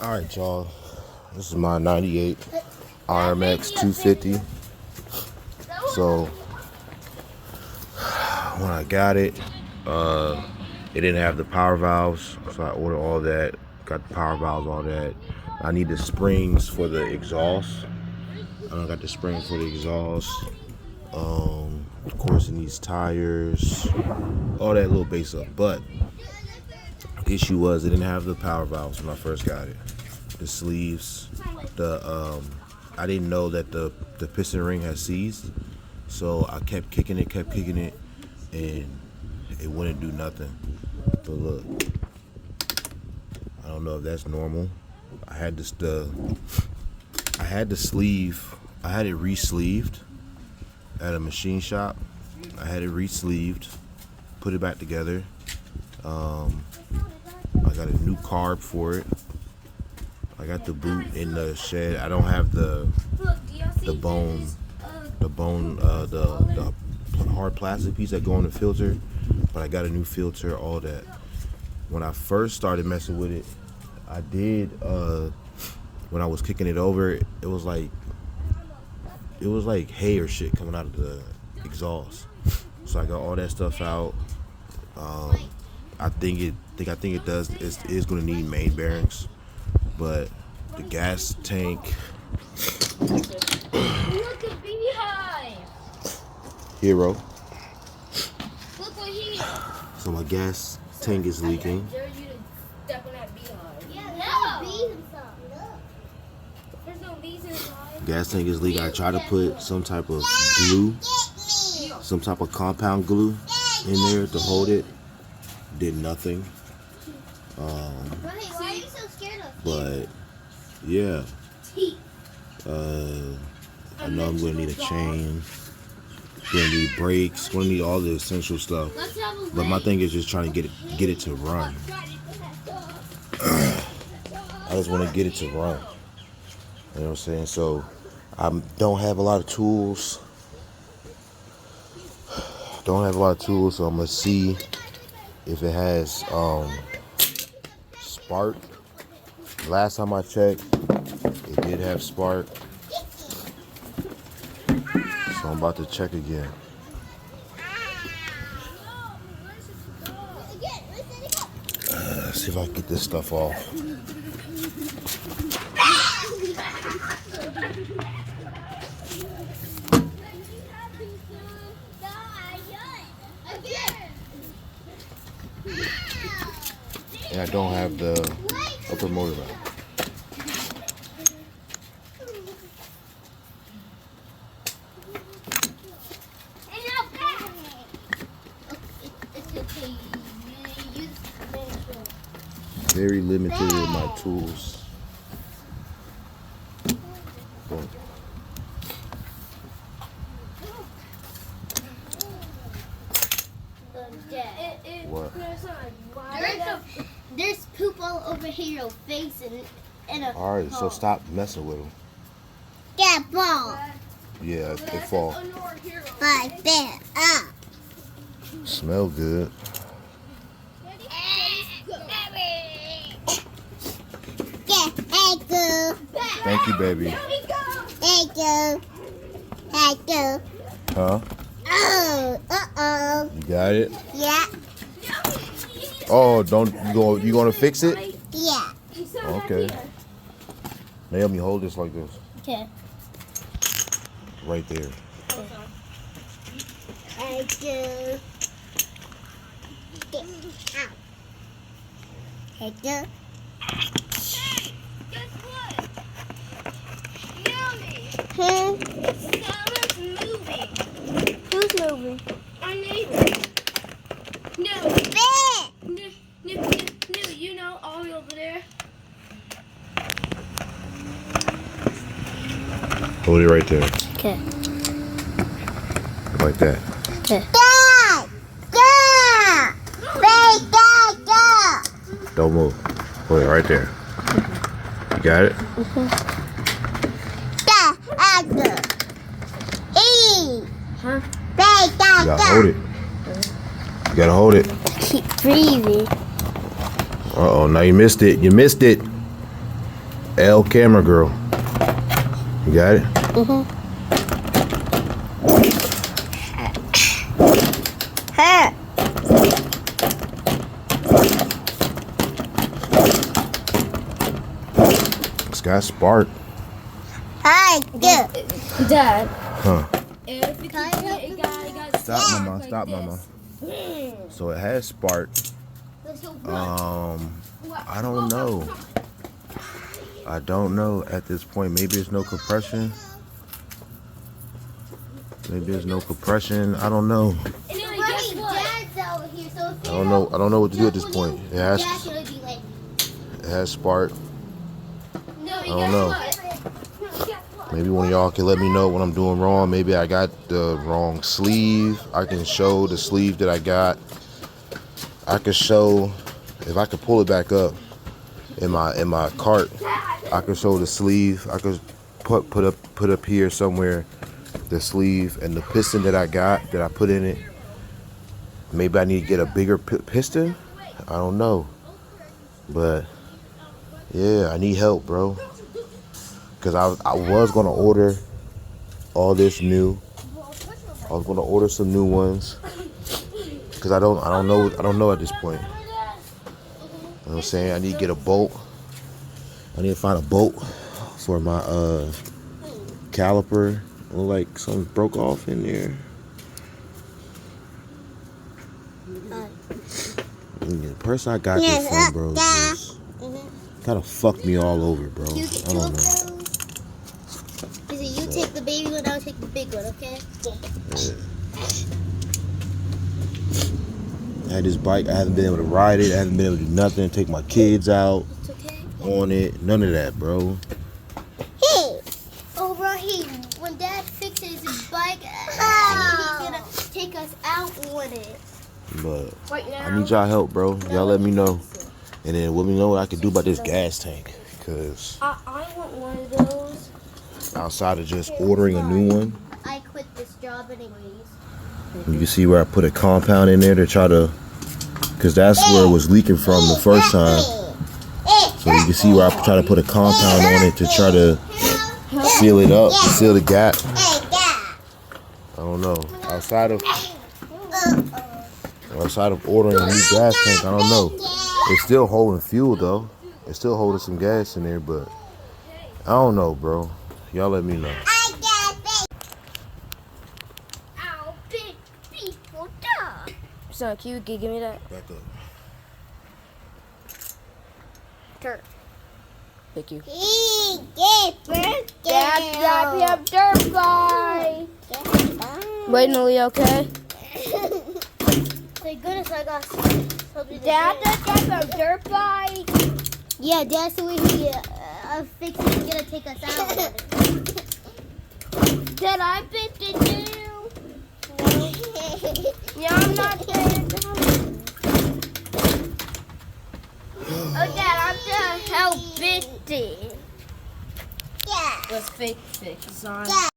Alright, y'all. This is my 98 RMX250. So, when I got it, it didn't have the power valves. So I ordered all that. Got the power valves, all that. I need the springs for the exhaust. I got the springs for the exhaust. Of course, it needs tires. All that little base stuff. But the issue was it didn't have the power valves when I first got it. The sleeves, I didn't know that the piston ring had seized, so I kept kicking it, and it wouldn't do nothing. But look, I don't know if that's normal. I had the sleeve. I had it re-sleeved at a machine shop. I had it re-sleeved, put it back together. I got a new carb for it. I got the boot in the shed. I don't have the hard plastic piece that go on the filter, but I got a new filter, all that. When I first started messing with it, I did, when I was kicking it over, it was like hay or shit coming out of the exhaust. So I got all that stuff out. I think it is going to need main bearings, but the gas tank. Look at beehive. Hero. Look what he. So my gas tank is leaking. I dare you to step on that beehive. Yeah, No. there's no bees inside. There's no bees inside. Gas tank is leaking. I tried to put some type of glue, some type of compound glue in there to hold it. Did nothing. Why are you so scared of But yeah, I know I'm gonna need a chain. Gonna need brakes. Gonna need all the essential stuff. But my thing is just trying to get it to run. I just want to get it to run. You know what I'm saying? So I don't have a lot of tools. So I'm gonna see if it has spark. Last time I checked, it did have spark. So I'm about to check again. See if I can get this stuff off. And I don't have the upper motor valve. Very limited in my tools. What? There's poop all over here, your face and a. Alright, so stop messing with them. Get ball. Yeah, they fall. Bye, bear up. Smell good. Thank you, baby. Thank you. Huh? Oh. You got it? Yeah. Oh, you gonna fix it? Yeah. Okay. Naomi, hold this like this. Okay. Right there. Thank you. Thank you. Someone's moving. Who's moving? Our neighbor. No. No, you know, all the way over there. Hold it right there. Okay. Like that. Okay. Don't move. Hold it right there. You got it? Huh? You gotta hold it. You gotta hold it. Keep breathing. Uh-oh, now you missed it. You missed it. L camera girl. You got it? Mm-hmm. Ha! It's got spark. Hi, good. Dad. Huh. If you can get it got Stop, spark mama. like Stop, this. mama. So it has spark. I don't know. I don't know at this point. Maybe there's no compression. Maybe there's no compression. I don't know. Anyway, guess what? I don't know. I don't know what to do at this point. It has spark. No, I don't know. Maybe one of y'all can let me know what I'm doing wrong. Maybe I got the wrong sleeve. I can show the sleeve that I got. I can show if I could pull it back up in my cart. I could show the sleeve. I could put up here somewhere the sleeve and the piston that I got that I put in it. Maybe I need to get a bigger piston. I don't know, but yeah, I need help, bro. Cause I was gonna order all this new. I was gonna order some new ones. Cause I don't know at this point. You know what I'm saying? I need to get a bolt. I need to find a bolt for my caliper. Look like something broke off in there. The person I got this from, bro, just kind of fucked me all over, bro. I don't know. You take the baby one, I'll take the big one, okay? Yeah. I had this bike. I haven't been able to ride it. I haven't been able to do nothing. Take my kids out on it. None of that, bro. Hey! Oh, bro, when Dad fixes his bike, he's gonna take us out on it. But I need y'all help, bro. Y'all let me know. And then let me know what I can do about this gas tank. Because I want one of those. outside of just ordering a new one, I quit this job anyways. you can see where I put a compound in there to try to, because that's where it was leaking from the first time. So you can see where I try to put a compound on it to try to seal it up, to seal the gap. I don't know. Outside of ordering a new gas tank, I don't know. It's still holding fuel though. It's still holding some gas in there, but I don't know, bro. Y'all let me know. So, can you give me that? Back up. Dirt. Thank you. Dad, we have dirt bike. Wait, Millie, okay? Thank goodness I got something to Dad, do. that's a dirt bike. Yeah, Dad's the way he fixes it. He's gonna take us out on it. Dad, I've been to do. Yeah, I'm not there. Oh, Dad, I'm to help 50. Yeah. Let's fix it. It's on. Yeah.